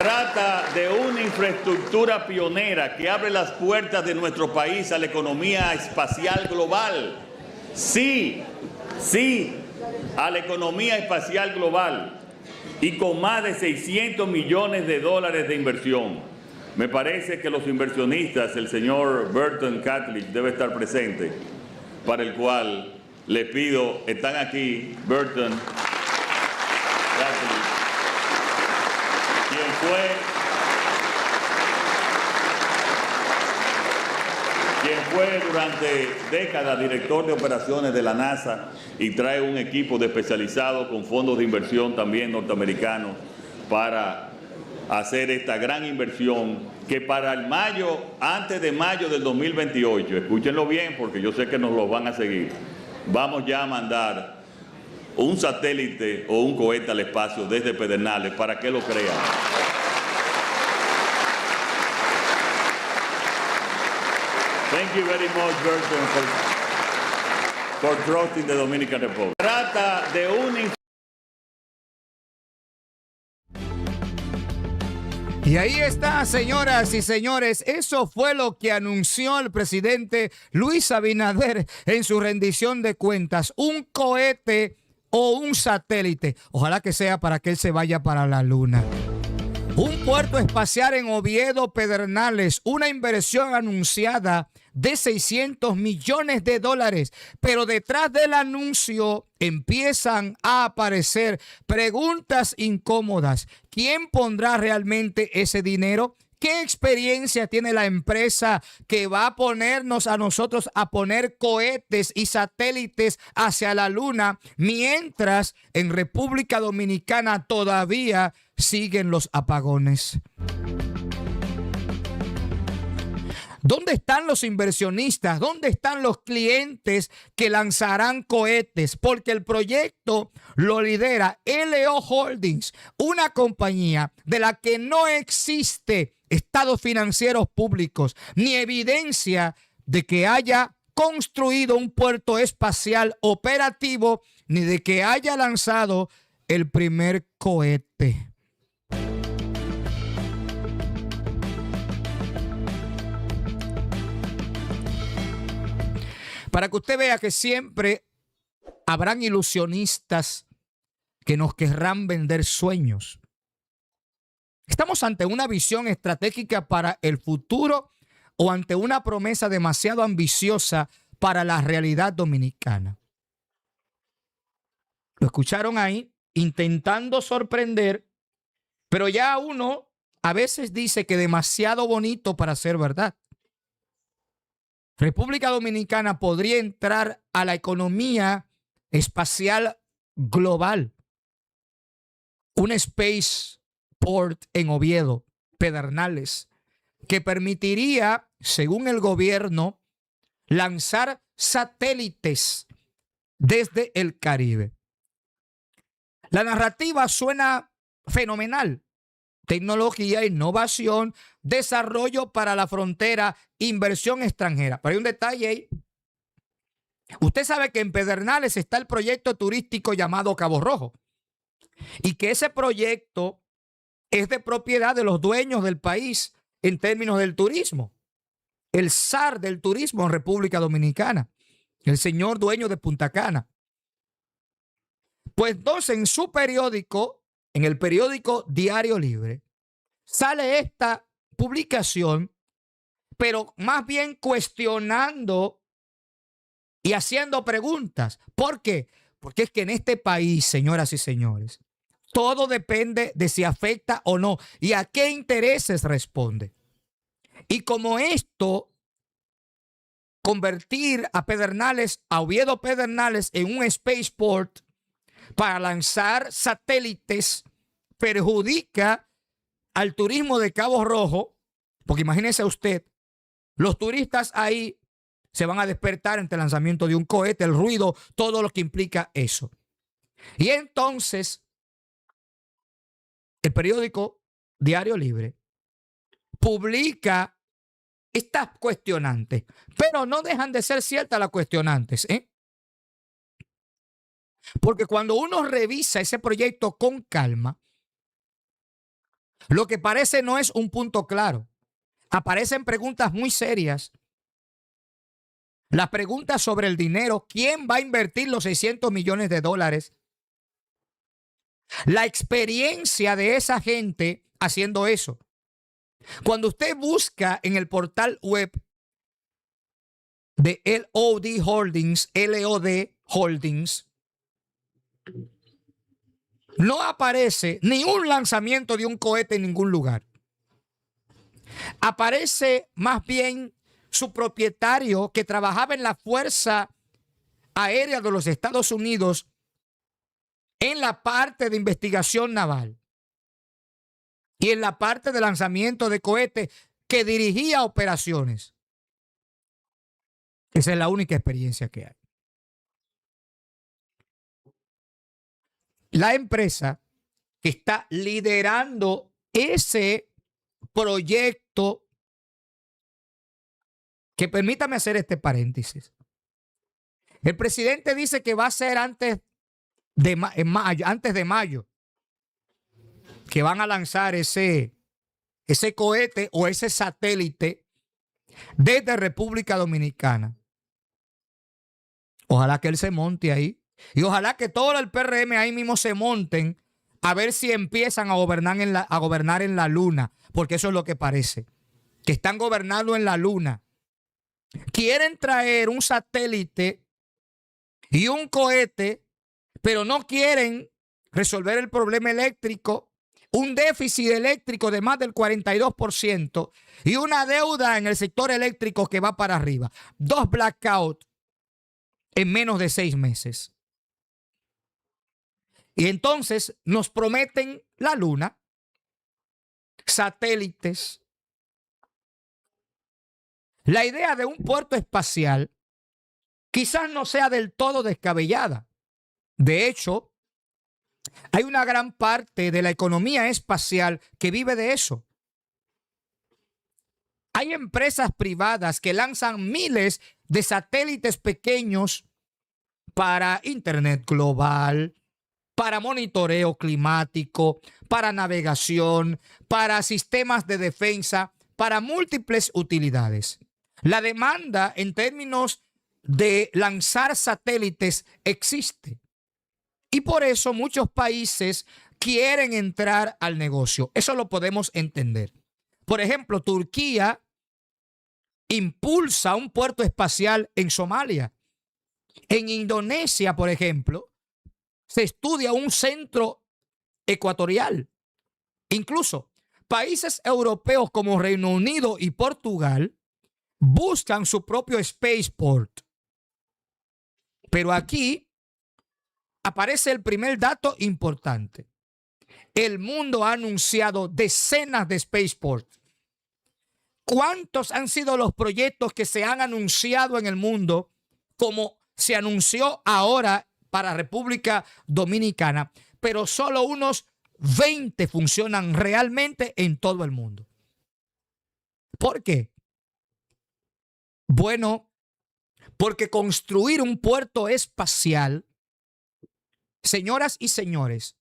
Trata de una infraestructura pionera que abre las puertas de nuestro país a la economía espacial global. Sí, a la economía espacial global y con más de 600 millones de dólares de inversión. Me parece que los inversionistas, el señor Burton Catholic debe estar presente, para el cual le pido, están aquí, Burton Catholic, quien fue durante décadas director de operaciones de la NASA y trae un equipo de especializados con fondos de inversión también norteamericanos para hacer esta gran inversión que para el antes de mayo del 2028, escúchenlo bien porque yo sé que nos lo van a seguir, vamos ya a mandar un satélite o un cohete al espacio desde Pedernales para que lo crean. Thank you very much, Burton, for trusting the Dominican Republic. Trata de un... Y ahí está, señoras y señores, eso fue lo que anunció el presidente Luis Abinader en su rendición de cuentas. Un cohete o un satélite, ojalá que sea para que él se vaya para la luna. Un puerto espacial en Oviedo, Pedernales, una inversión anunciada de 600 millones de dólares. Pero detrás del anuncio empiezan a aparecer preguntas incómodas. ¿Quién pondrá realmente ese dinero? ¿Qué experiencia tiene la empresa que va a ponernos a nosotros a poner cohetes y satélites hacia la luna mientras en República Dominicana todavía siguen los apagones? ¿Dónde están los inversionistas? ¿Dónde están los clientes que lanzarán cohetes? Porque el proyecto lo lidera LO Holdings, una compañía de la que no existe estados financieros públicos ni evidencia de que haya construido un puerto espacial operativo ni de que haya lanzado el primer cohete. Para que usted vea que siempre habrán ilusionistas que nos querrán vender sueños. ¿Estamos ante una visión estratégica para el futuro o ante una promesa demasiado ambiciosa para la realidad dominicana? Lo escucharon ahí, intentando sorprender, pero ya uno a veces dice que demasiado bonito para ser verdad. República Dominicana podría entrar a la economía espacial global. Un spaceport en Oviedo, Pedernales, que permitiría, según el gobierno, lanzar satélites desde el Caribe. La narrativa suena fenomenal. Tecnología, innovación, desarrollo para la frontera, inversión extranjera. Pero hay un detalle ahí. Usted sabe que en Pedernales está el proyecto turístico llamado Cabo Rojo y que ese proyecto es de propiedad de los dueños del país en términos del turismo. El zar del turismo en República Dominicana, el señor dueño de Punta Cana. Pues entonces en su periódico, en el periódico Diario Libre, sale esta publicación, pero más bien cuestionando y haciendo preguntas. ¿Por qué? Porque es que en este país, señoras y señores, todo depende de si afecta o no y a qué intereses responde. Y como esto, convertir a Pedernales, a Oviedo Pedernales en un spaceport para lanzar satélites perjudica al turismo de Cabo Rojo, porque imagínese usted, los turistas ahí se van a despertar ante el lanzamiento de un cohete, el ruido, todo lo que implica eso. Y entonces, el periódico Diario Libre publica estas cuestionantes, pero no dejan de ser ciertas las cuestionantes, Porque cuando uno revisa ese proyecto con calma, Lo que parece no es un punto claro. Aparecen preguntas muy serias. Las preguntas sobre el dinero, ¿quién va a invertir los 600 millones de dólares? La experiencia de esa gente haciendo eso. Cuando usted busca en el portal web de LOD Holdings, no aparece ni un lanzamiento de un cohete en ningún lugar. Aparece más bien su propietario que trabajaba en la Fuerza Aérea de los Estados Unidos en la parte de investigación naval y en la parte de lanzamiento de cohetes, que dirigía operaciones. Esa es la única experiencia que hay. La empresa que está liderando ese proyecto, que permítame hacer este paréntesis. El presidente dice que va a ser antes de mayo, que van a lanzar ese cohete o ese satélite desde República Dominicana. Ojalá que él se monte ahí. Y ojalá que todo el PRM ahí mismo se monten a ver si empiezan a gobernar en la luna. Porque eso es lo que parece. Que están gobernando en la luna. Quieren traer un satélite y un cohete, pero no quieren resolver el problema eléctrico. Un déficit eléctrico de más del 42% y una deuda en el sector eléctrico que va para arriba. 2 blackouts en menos de 6 meses. Y entonces nos prometen la luna, satélites. La idea de un puerto espacial quizás no sea del todo descabellada. De hecho, hay una gran parte de la economía espacial que vive de eso. Hay empresas privadas que lanzan miles de satélites pequeños para Internet global, para monitoreo climático, para navegación, para sistemas de defensa, para múltiples utilidades. La demanda en términos de lanzar satélites existe. Y por eso muchos países quieren entrar al negocio. Eso lo podemos entender. Por ejemplo, Turquía impulsa un puerto espacial en Somalia. En Indonesia, por ejemplo, se estudia un centro ecuatorial. Incluso países europeos como Reino Unido y Portugal buscan su propio spaceport. Pero aquí aparece el primer dato importante. El mundo ha anunciado decenas de spaceports. ¿Cuántos han sido los proyectos que se han anunciado en el mundo, como se anunció ahora para República Dominicana? Pero solo unos 20 funcionan realmente en todo el mundo. ¿Por qué? Bueno, porque construir un puerto espacial, señoras y señores,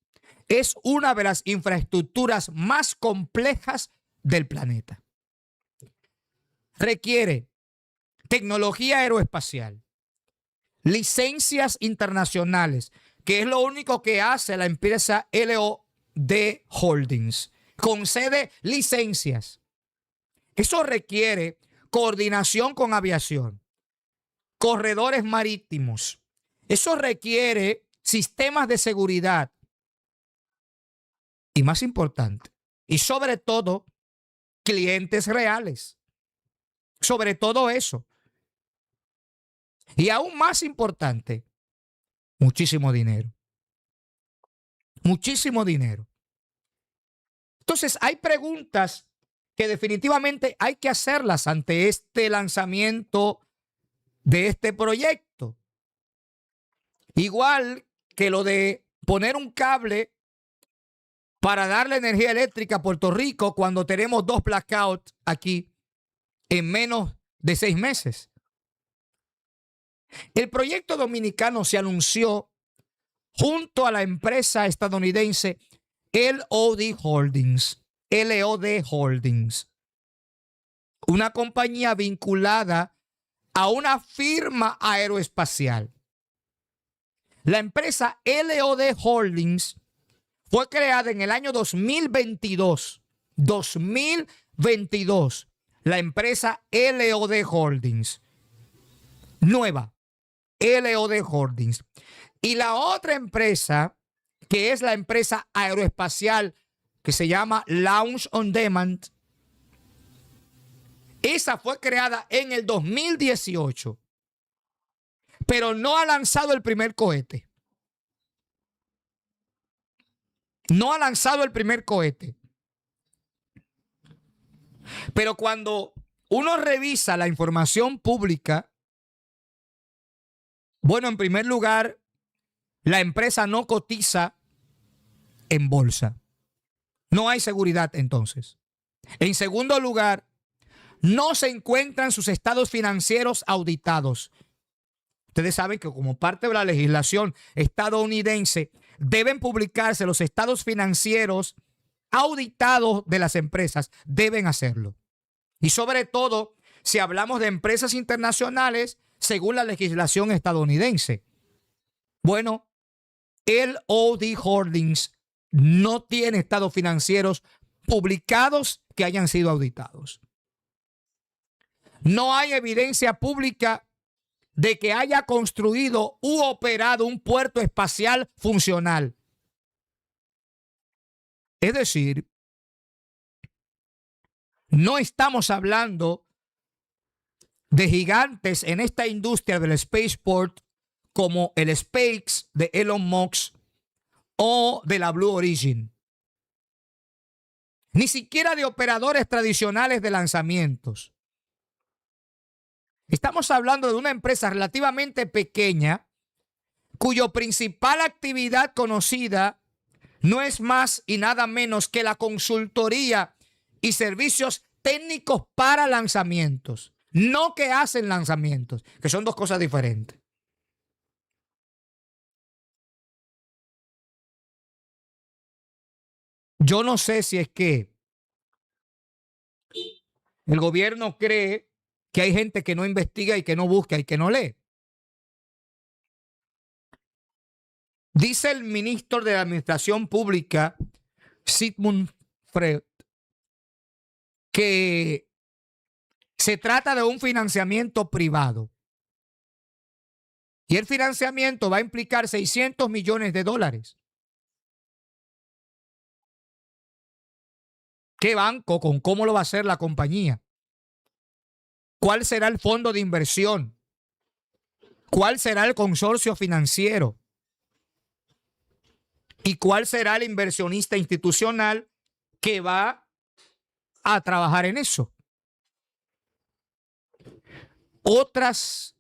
es una de las infraestructuras más complejas del planeta. Requiere tecnología aeroespacial, licencias internacionales, que es lo único que hace la empresa LOD Holdings. Concede licencias. Eso requiere coordinación con aviación, corredores marítimos. Eso requiere sistemas de seguridad. Y más importante, y sobre todo, clientes reales. Sobre todo eso. Y aún más importante, muchísimo dinero. Muchísimo dinero. Entonces, hay preguntas que definitivamente hay que hacerlas ante este lanzamiento de este proyecto. Igual que lo de poner un cable para darle energía eléctrica a Puerto Rico cuando tenemos 2 blackouts aquí en menos de 6 meses. El proyecto dominicano se anunció junto a la empresa estadounidense LOD Holdings. LOD Holdings, una compañía vinculada a una firma aeroespacial. La empresa LOD Holdings fue creada en el año 2022. 2022. La empresa LOD Holdings. Nueva. LOD Holdings. Y la otra empresa, que es la empresa aeroespacial que se llama Launch on Demand, esa fue creada en el 2018, pero no ha lanzado el primer cohete. No ha lanzado el primer cohete. Pero cuando uno revisa la información pública, bueno, en primer lugar, la empresa no cotiza en bolsa. No hay seguridad entonces. En segundo lugar, no se encuentran sus estados financieros auditados. Ustedes saben que como parte de la legislación estadounidense deben publicarse los estados financieros auditados de las empresas. Deben hacerlo. Y sobre todo, si hablamos de empresas internacionales, según la legislación estadounidense. Bueno, LOD Holdings no tiene estados financieros publicados que hayan sido auditados. No hay evidencia pública de que haya construido u operado un puerto espacial funcional. Es decir, no estamos hablando de gigantes en esta industria del spaceport como el SpaceX de Elon Musk o de la Blue Origin. Ni siquiera de operadores tradicionales de lanzamientos. Estamos hablando de una empresa relativamente pequeña cuyo principal actividad conocida no es más y nada menos que la consultoría y servicios técnicos para lanzamientos. No que hacen lanzamientos, que son dos cosas diferentes. Yo no sé si es que el gobierno cree que hay gente que no investiga y que no busca y que no lee. Dice el ministro de la Administración Pública, Sigmund Freud, que se trata de un financiamiento privado. Y el financiamiento va a implicar $600 millones. ¿Qué banco? ¿Con cómo lo va a hacer la compañía? ¿Cuál será el fondo de inversión? ¿Cuál será el consorcio financiero? ¿Y cuál será el inversionista institucional que va a trabajar en eso? Otras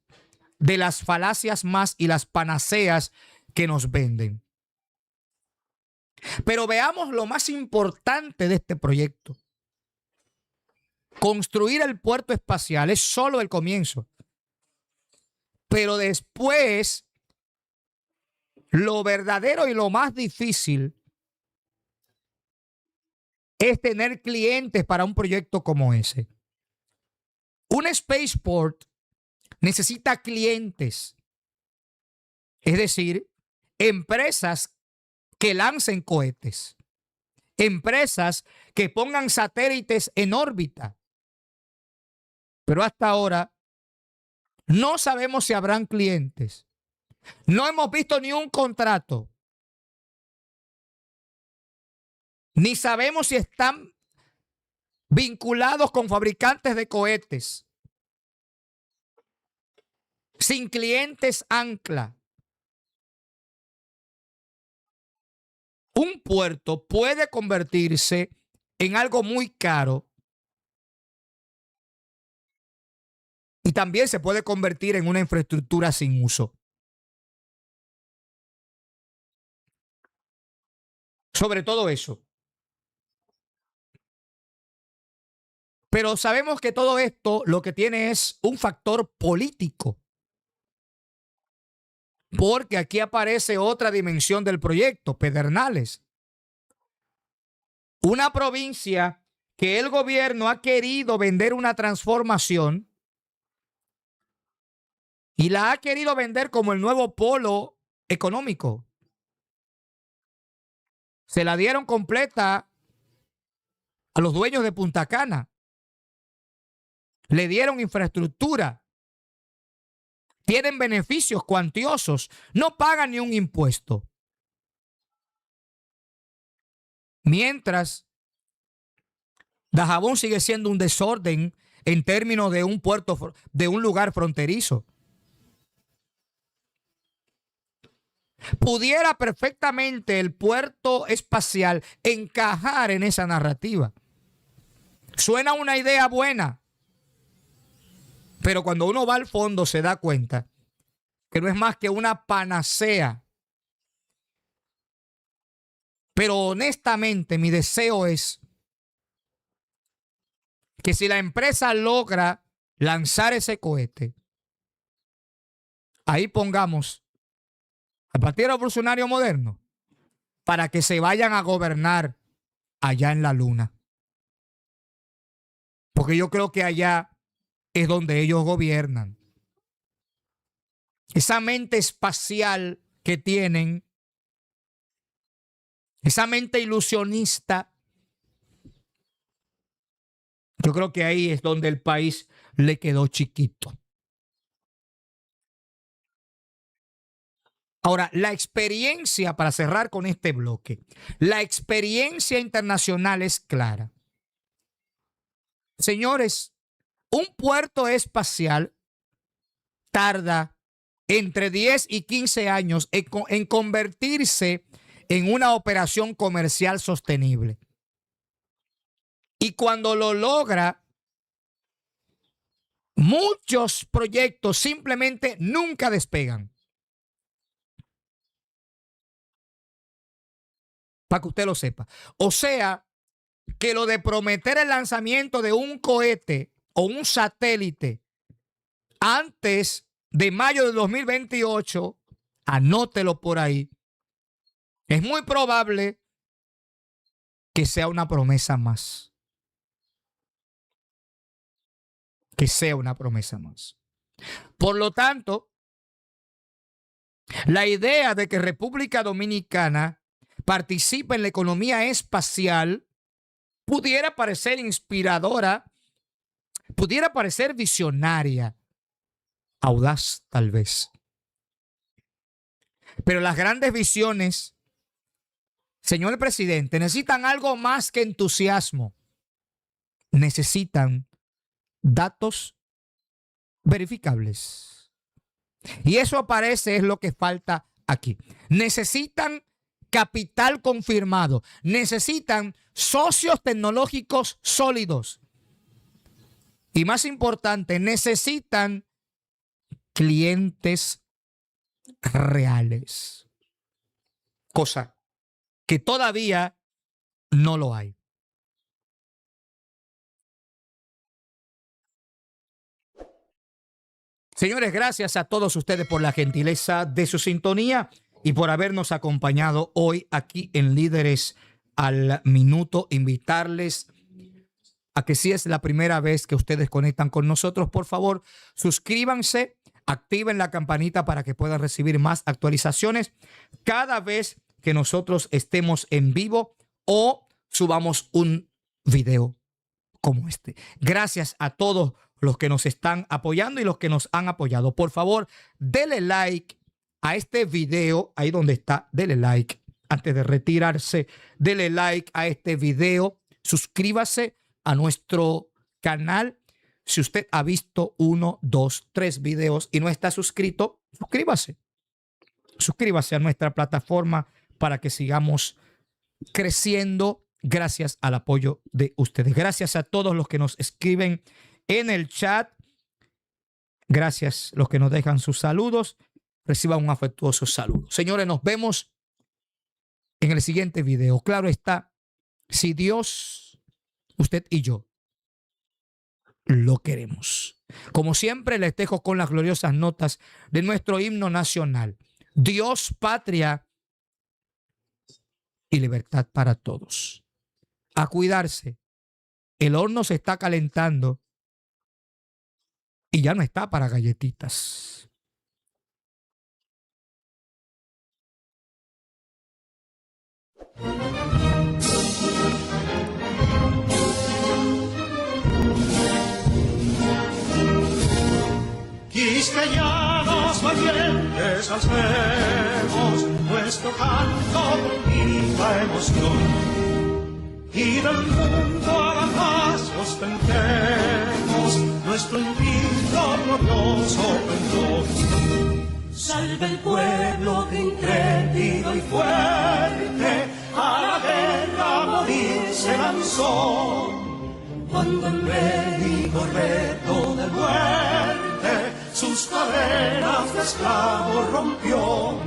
de las falacias más y las panaceas que nos venden. Pero veamos lo más importante de este proyecto. Construir el puerto espacial es solo el comienzo. Pero después, lo verdadero y lo más difícil es tener clientes para un proyecto como ese. Un spaceport necesita clientes, es decir, empresas que lancen cohetes, empresas que pongan satélites en órbita. Pero hasta ahora no sabemos si habrán clientes. No hemos visto ni un contrato. Ni sabemos si están vinculados con fabricantes de cohetes. Sin clientes ancla. Un puerto puede convertirse en algo muy caro y también se puede convertir en una infraestructura sin uso. Sobre todo eso. Pero sabemos que todo esto lo que tiene es un factor político. Porque aquí aparece otra dimensión del proyecto, Pedernales. Una provincia que el gobierno ha querido vender una transformación y la ha querido vender como el nuevo polo económico. Se la dieron completa a los dueños de Punta Cana. Le dieron infraestructura. Tienen beneficios cuantiosos. No pagan ni un impuesto. Mientras Dajabón sigue siendo un desorden en términos de un puerto, de un lugar fronterizo. Pudiera perfectamente el puerto espacial encajar en esa narrativa. Suena una idea buena, pero cuando uno va al fondo se da cuenta que no es más que una panacea. Pero honestamente mi deseo es que si la empresa logra lanzar ese cohete, ahí pongamos al Partido Revolucionario Moderno para que se vayan a gobernar allá en la luna. Porque yo creo que allá es donde ellos gobiernan. Esa mente espacial que tienen, esa mente ilusionista, yo creo que ahí es donde el país le quedó chiquito. Ahora, la experiencia, para cerrar con este bloque, la experiencia internacional es clara. Señores, un puerto espacial tarda entre 10 y 15 años en convertirse en una operación comercial sostenible. Y cuando lo logra, muchos proyectos simplemente nunca despegan. Para que usted lo sepa. O sea, que lo de prometer el lanzamiento de un cohete o un satélite antes de mayo de 2028, anótelo por ahí, es muy probable que sea una promesa más. Que sea una promesa más. Por lo tanto, la idea de que República Dominicana participe en la economía espacial pudiera parecer inspiradora, pudiera parecer visionaria, audaz tal vez. Pero las grandes visiones, señor presidente, necesitan algo más que entusiasmo. Necesitan datos verificables. Y eso aparece, es lo que falta aquí. Necesitan capital confirmado. Necesitan socios tecnológicos sólidos. Y más importante, necesitan clientes reales. Cosa que todavía no lo hay. Señores, gracias a todos ustedes por la gentileza de su sintonía y por habernos acompañado hoy aquí en Líderes al Minuto. Invitarles a que si es la primera vez que ustedes conectan con nosotros, por favor, suscríbanse, activen la campanita para que puedan recibir más actualizaciones cada vez que nosotros estemos en vivo o subamos un video como este. Gracias a todos los que nos están apoyando y los que nos han apoyado. Por favor, dele like a este video, ahí donde está, dele like antes de retirarse, dele like a este video, suscríbase a nuestro canal. Si usted ha visto 1, 2, 3 videos y no está suscrito, suscríbase. Suscríbase a nuestra plataforma para que sigamos creciendo gracias al apoyo de ustedes. Gracias a todos los que nos escriben en el chat. Gracias a los que nos dejan sus saludos. Reciban un afectuoso saludo. Señores, nos vemos en el siguiente video. Claro está, si Dios, usted y yo lo queremos. Como siempre, les dejo con las gloriosas notas de nuestro himno nacional. Dios, patria y libertad para todos. a cuidarse. El horno se está calentando y ya no está para galletitas. Quisqueyanos valientes alcemos nuestro canto con viva emoción, y del mundo a la paz ostentemos nuestro infinito glorioso pendón. Salve el pueblo que intrépido y fuerte a la guerra a morir se lanzó, cuando en bélico reto de muerte sus cadenas de esclavos rompió.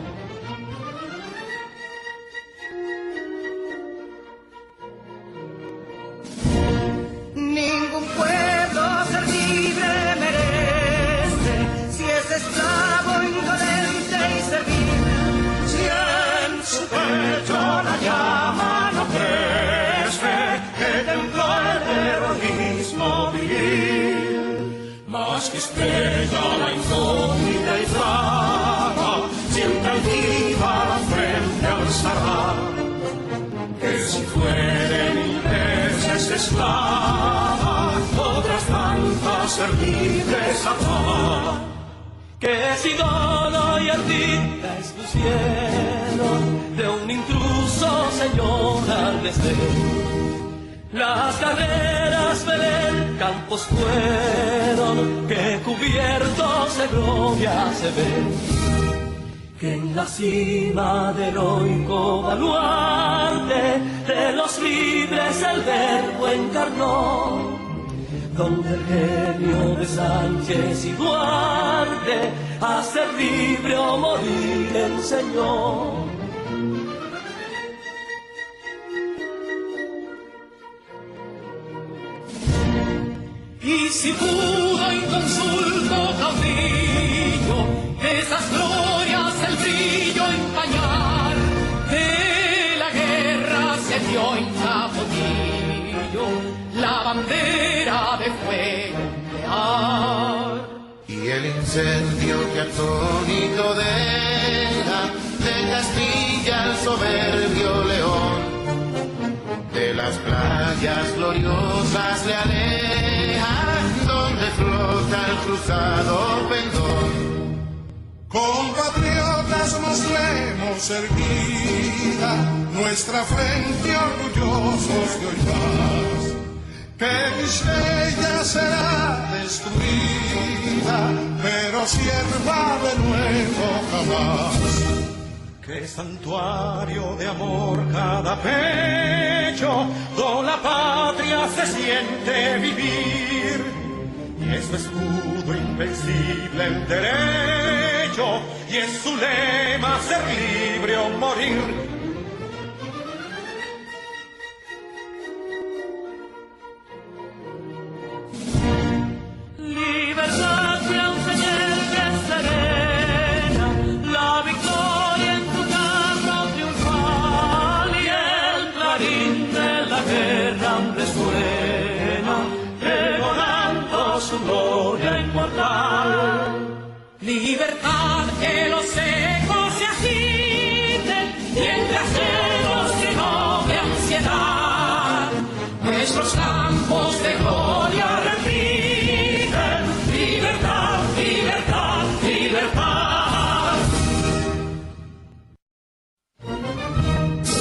Ningún pueblo ser libre merece, si es esclavo, indolente y servil. Si en su pecho la llama no crece, que templó el terrorismo vivir. Más que estrella la incógnita y flama, siempre altiva la frente alzará, que si fuere mil veces esclava, otras tantas ser libres habrá. Que si dono y ardita expusieron de un intruso señor al desdén, las carreras Belén campos fueron que cubiertos de gloria se ven, que en la cima del heroico baluarte de los libres el verbo encarnó, donde el genio de Sánchez y Duarte a ser libre o morir enseñó. Y si pudo inconsulto caudillo esas glorias el brillo empañar, de la guerra se dio en Capotillo la bandera de fuego nuclear. Y el incendio que atónito deja de Castilla al soberbio león, de las playas gloriosas le aleja, donde flota el cruzado pendón. Compatriotas nos le hemos erguida nuestra frente orgullosos de hoy paz, que Quisqueya será destruida, pero sierva de nuevo jamás. Que santuario de amor cada pecho, con la patria se siente vivir, y es su escudo invencible el derecho, y es su lema ser libre o morir. Libertad que aunque llegue serena, la victoria en tu carro triunfal, y el clarín de la guerra resuena, pregonando su gloria inmortal. Libertad